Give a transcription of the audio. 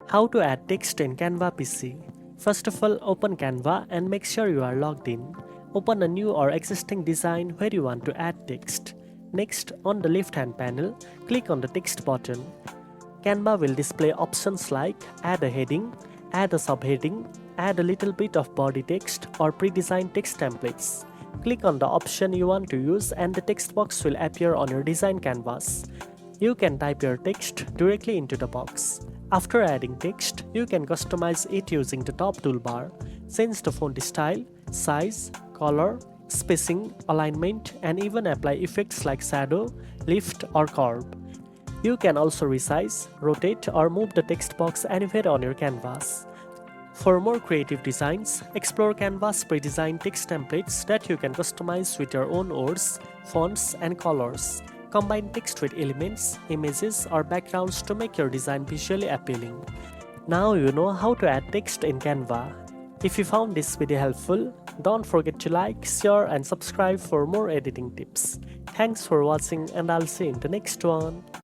How to add text in Canva PC. First of all, open Canva and make sure you are logged in. Open a new or existing design where you want to add text. Next, on the left-hand panel, click on the text button. Canva will display options like add a heading, add a subheading, add a little bit of body text or pre-designed text templates. Click on the option you want to use and the text box will appear on your design canvas. You can type your text directly into the box. After adding text, you can customize it using the top toolbar. Change the font style, size, color, spacing, alignment, and even apply effects like shadow, lift, or curve. You can also resize, rotate, or move the text box anywhere on your canvas. For more creative designs, explore Canva's pre-designed text templates that you can customize with your own words, fonts, and colors. Combine text with elements, images, or backgrounds to make your design visually appealing. Now you know how to add text in Canva. If you found this video helpful, don't forget to like, share, and subscribe for more editing tips. Thanks for watching, and I'll see you in the next one.